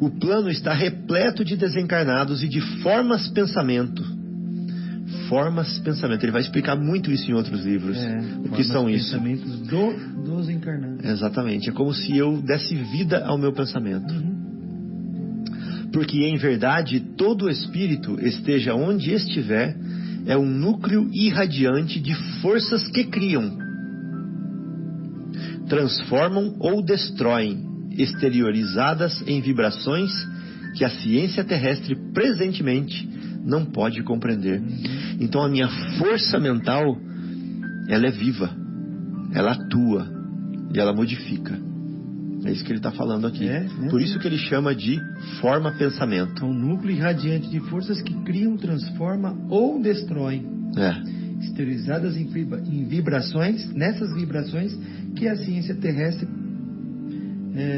O plano está repleto de desencarnados e de formas pensamento. Ele vai explicar muito isso em outros livros. O que são isso? Pensamentos dos encarnados. Exatamente. É como se eu desse vida ao meu pensamento. Porque em verdade todo espírito, esteja onde estiver, é um núcleo irradiante de forças que criam, transformam ou destroem, exteriorizadas em vibrações que a ciência terrestre presentemente não pode compreender. Então a minha força mental, ela é viva, ela atua e ela modifica. É isso que ele está falando aqui. Por isso que ele chama de forma-pensamento. É um núcleo irradiante de forças que criam, transformam ou destroem. Exteriorizadas em vibrações, nessas vibrações que a ciência terrestre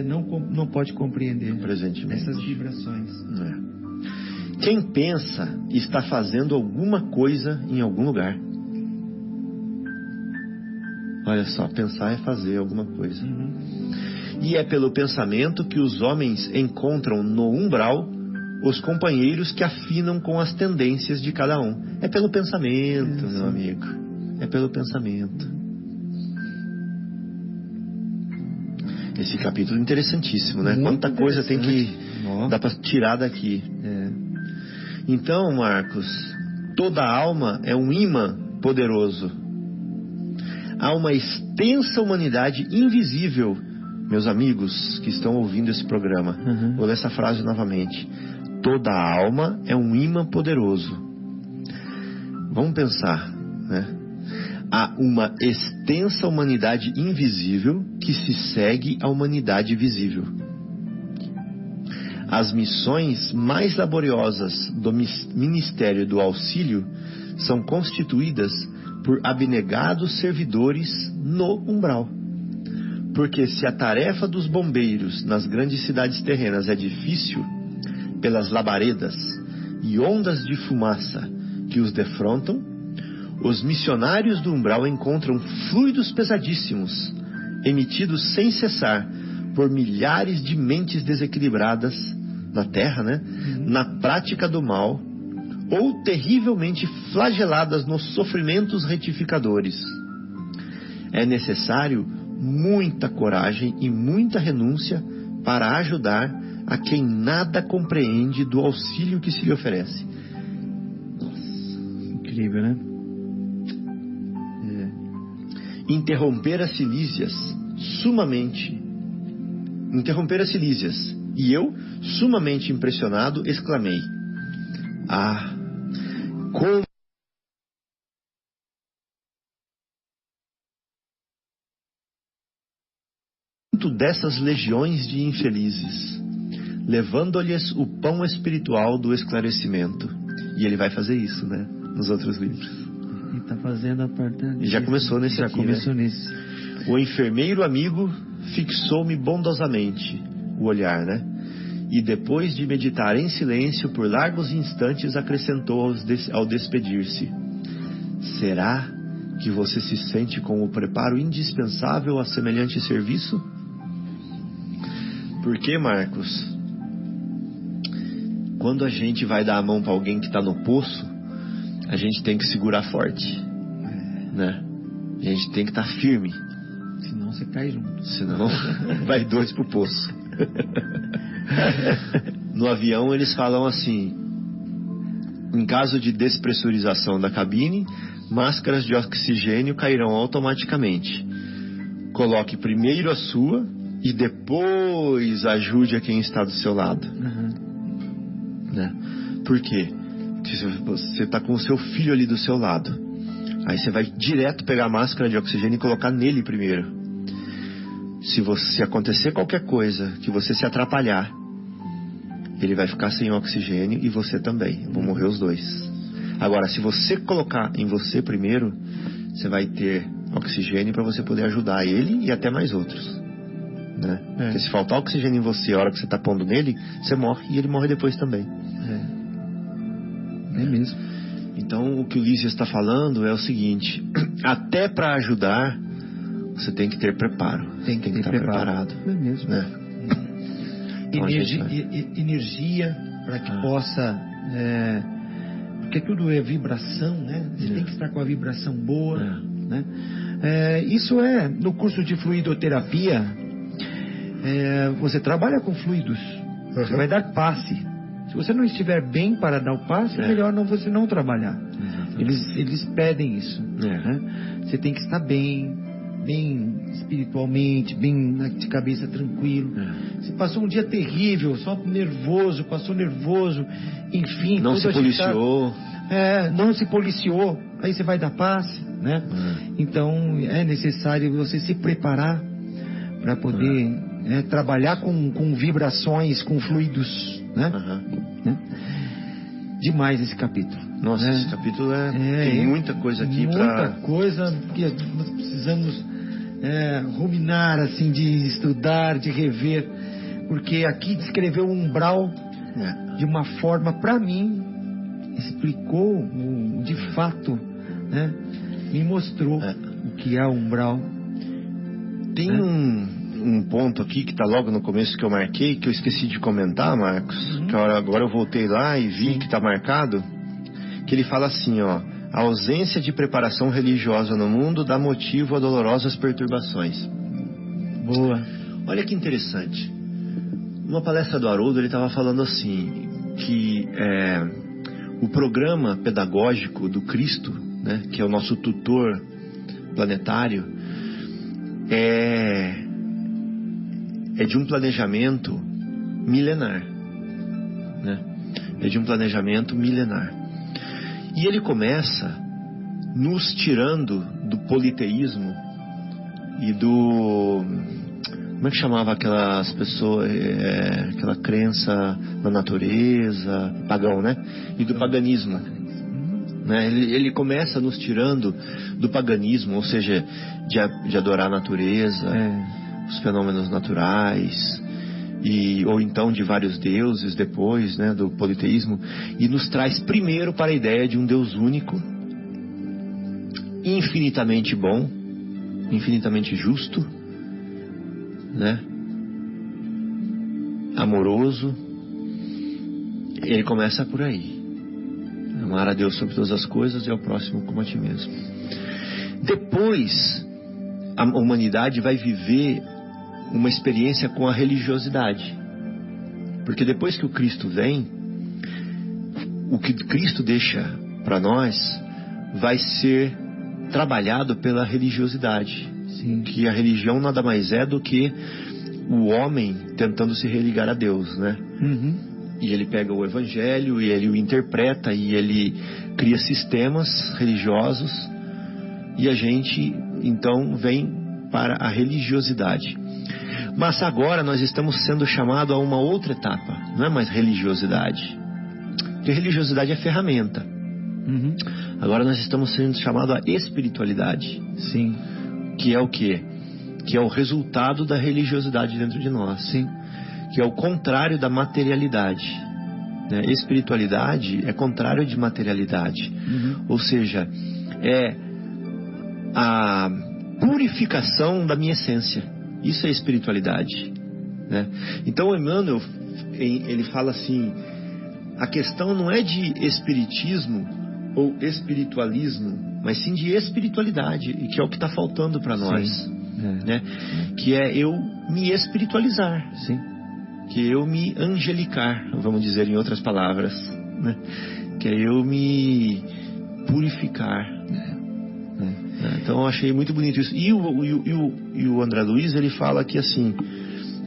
não pode compreender. Presentemente. Essas vibrações. Quem pensa está fazendo alguma coisa em algum lugar. Olha só, pensar é fazer alguma coisa. E é pelo pensamento que os homens encontram no umbral os companheiros que afinam com as tendências de cada um. É pelo pensamento, meu amigo. É pelo pensamento. Esse capítulo é interessantíssimo, né? Quanta coisa tem que dá para tirar daqui. Então, Marcos, toda alma é um imã poderoso. Há uma extensa humanidade invisível, meus amigos que estão ouvindo esse programa. Vou ler essa frase novamente. Toda alma é um imã poderoso. Vamos pensar, né? Há uma extensa humanidade invisível que se segue à humanidade visível. As missões mais laboriosas do Ministério do Auxílio são constituídas por abnegados servidores no umbral. Porque se a tarefa dos bombeiros nas grandes cidades terrenas é difícil, pelas labaredas e ondas de fumaça que os defrontam, os missionários do umbral encontram fluidos pesadíssimos, emitidos sem cessar por milhares de mentes desequilibradas na Terra, né? Na prática do mal, ou terrivelmente flageladas nos sofrimentos retificadores. É necessário muita coragem e muita renúncia para ajudar a quem nada compreende do auxílio que se lhe oferece. Nossa, incrível, né? Interromper as Silísias, e eu, sumamente impressionado, exclamei: como dessas legiões de infelizes, levando-lhes o pão espiritual do esclarecimento. E ele vai fazer isso, né? Nos outros livros. Ele está fazendo a parte. E já começou nesse aqui, começou né? nesse. O enfermeiro amigo fixou-me bondosamente o olhar, né? E depois de meditar em silêncio por largos instantes, acrescentou ao despedir-se: será que você se sente com o preparo indispensável a semelhante serviço? Porque, Marcos, quando a gente vai dar a mão para alguém que está no poço, a gente tem que segurar forte, né? A gente tem que estar firme. Senão você cai junto. Senão vai dois pro poço. No avião eles falam assim: em caso de despressurização da cabine, máscaras de oxigênio cairão automaticamente. Coloque primeiro a sua e depois ajude a quem está do seu lado. Né? Por quê? Porque você está com o seu filho ali do seu lado. Aí você vai direto pegar a máscara de oxigênio e colocar nele primeiro. se acontecer qualquer coisa, que você se atrapalhar, ele vai ficar sem oxigênio e você também. Vão morrer os dois. Agora, se você colocar em você primeiro, você vai ter oxigênio para você poder ajudar ele e até mais outros, né? Porque se faltar oxigênio em você a hora que você está pondo nele, você morre e ele morre depois também. É mesmo. Então, o que o Lísias está falando é o seguinte: até para ajudar, você tem que ter preparo. Tem que estar preparado. É mesmo. Né? Então, energia para que possa... porque tudo é vibração, né? Você tem que estar com a vibração boa, né? Isso no curso de fluidoterapia, você trabalha com fluidos. Você vai dar passe. Se você não estiver bem para dar o passe, é melhor você não trabalhar. Eles pedem isso, né? Você tem que estar bem espiritualmente, bem de cabeça tranquilo. Você passou um dia terrível, só passou nervoso, enfim. Não se policiou. Não se policiou. Aí você vai dar passe, né? Então é necessário você se preparar para poder trabalhar com vibrações, com fluidos, né? Demais esse capítulo. Nossa, esse capítulo tem muita coisa aqui muita coisa que nós precisamos ruminar, assim, de estudar, de rever, porque aqui descreveu o umbral de uma forma, para mim, explicou de fato, né? Me mostrou o que é o umbral. Tem um ponto aqui que está logo no começo que eu marquei, que eu esqueci de comentar, Marcos, que agora eu voltei lá e vi que está marcado, que ele fala assim, ó: a ausência de preparação religiosa no mundo dá motivo a dolorosas perturbações. Boa. Olha que interessante. Numa palestra do Haroldo, ele estava falando assim, que o programa pedagógico do Cristo, né, que é o nosso tutor planetário, é de um planejamento milenar, né? É de um planejamento milenar. E ele começa nos tirando do politeísmo e do... Como é que chamava aquelas pessoas, aquela crença na natureza, pagão, né? E do paganismo, né? Ele começa nos tirando do paganismo, ou seja, de adorar a natureza, os fenômenos naturais, ou então de vários deuses depois, né, do politeísmo, e nos traz primeiro para a ideia de um Deus único, infinitamente bom, infinitamente justo, né, amoroso. Ele começa por aí: amar a Deus sobre todas as coisas e ao próximo como a ti mesmo. Depois a humanidade vai viver uma experiência com a religiosidade, porque depois que o Cristo vem, o que Cristo deixa para nós vai ser trabalhado pela religiosidade. Sim. Que a religião nada mais é do que o homem tentando se religar a Deus, né? E ele pega o evangelho e ele o interpreta e ele cria sistemas religiosos, e a gente então vem para a religiosidade. Mas agora nós estamos sendo chamados a uma outra etapa. Não é mais religiosidade, porque religiosidade é ferramenta. Agora nós estamos sendo chamados a espiritualidade. Sim. Que é o quê? Que é o resultado da religiosidade dentro de nós. Sim. Que é o contrário da materialidade, né? Espiritualidade é contrário de materialidade. Ou seja, é a purificação da minha essência. Isso é espiritualidade, né? Então Emmanuel, ele fala assim: a questão não é de espiritismo ou espiritualismo, mas sim de espiritualidade, e que é o que está faltando para nós, né? Que é eu me espiritualizar, que é eu me angelicar, vamos dizer em outras palavras, né? Que é eu me purificar. Então eu achei muito bonito isso. E o André Luiz, ele fala que assim,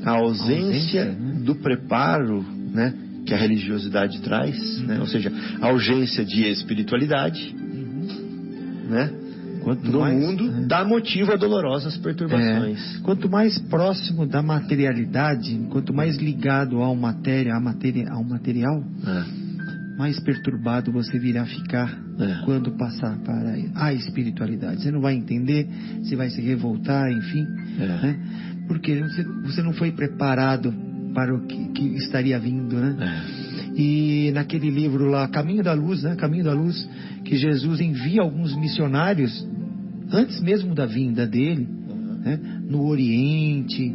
a ausência do preparo, né, que a religiosidade traz, né, ou seja, a ausência de espiritualidade, né, no mundo dá motivo a dolorosas perturbações. Quanto mais próximo da materialidade, quanto mais ligado ao material, mais perturbado você virá ficar quando passar para a espiritualidade. Você não vai entender, você vai se revoltar, enfim, né? Porque você não foi preparado para o que estaria vindo, né? E naquele livro lá, Caminho da Luz, né? Caminho da Luz, que Jesus envia alguns missionários antes mesmo da vinda dele, né? No Oriente,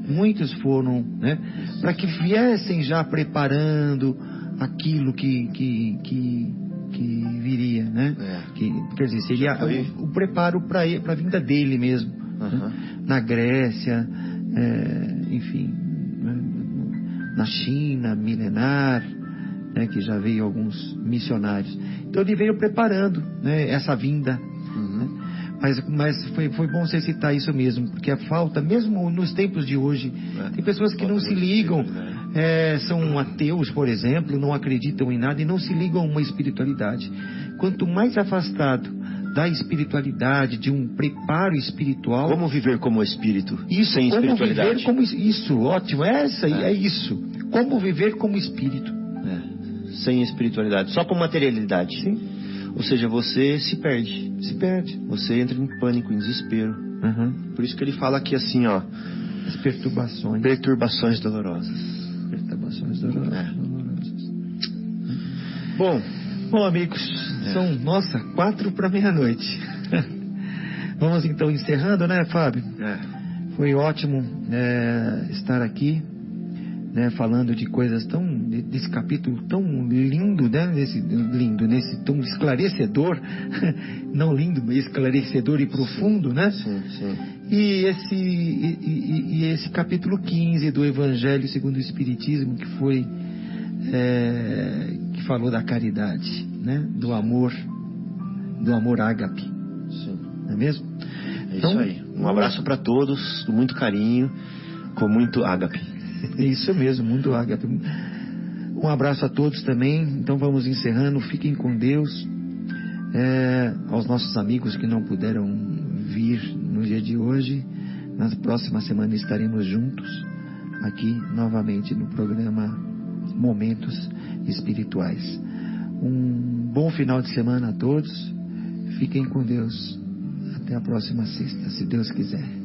muitos foram, né? Para que viessem já preparando aquilo que viria, né? Quer dizer, seria o preparo para a vinda dele mesmo, né? Na Grécia, enfim, né? Na China milenar, né? Que já veio alguns missionários. Então ele veio preparando, né? Essa vinda. Mas foi bom você citar isso mesmo, porque a falta, mesmo nos tempos de hoje, tem pessoas que não se ligam, são ateus, por exemplo, não acreditam em nada e não se ligam a uma espiritualidade. Quanto mais afastado da espiritualidade, de um preparo espiritual... Como viver como espírito, isso, sem como espiritualidade. Viver como, isso, ótimo, é isso. Como viver como espírito. Sem espiritualidade, só com materialidade. Sim. Ou seja, você se perde. Se perde. Você entra em pânico, em desespero. Por isso que ele fala aqui assim, ó. As perturbações. Perturbações dolorosas. Perturbações dolorosas. Bom, amigos, são, 4 para meia-noite. Vamos então encerrando, né, Fábio? Foi ótimo estar aqui, né, falando de coisas desse capítulo tão lindo, né, nesse tão esclarecedor, não lindo, mas esclarecedor e profundo, né? Sim. E esse capítulo 15 do Evangelho segundo o Espiritismo, que foi que falou da caridade, né, do amor ágape. Sim. Não é mesmo? Então, isso aí. Um abraço para todos, com muito carinho, com muito ágape. Isso mesmo, mundo ágape. Um abraço a todos também. Então vamos encerrando. Fiquem com Deus. Aos nossos amigos que não puderam vir no dia de hoje, na próxima semana estaremos juntos aqui novamente no programa Momentos Espirituais. Um bom final de semana a todos. Fiquem com Deus. Até a próxima sexta, se Deus quiser.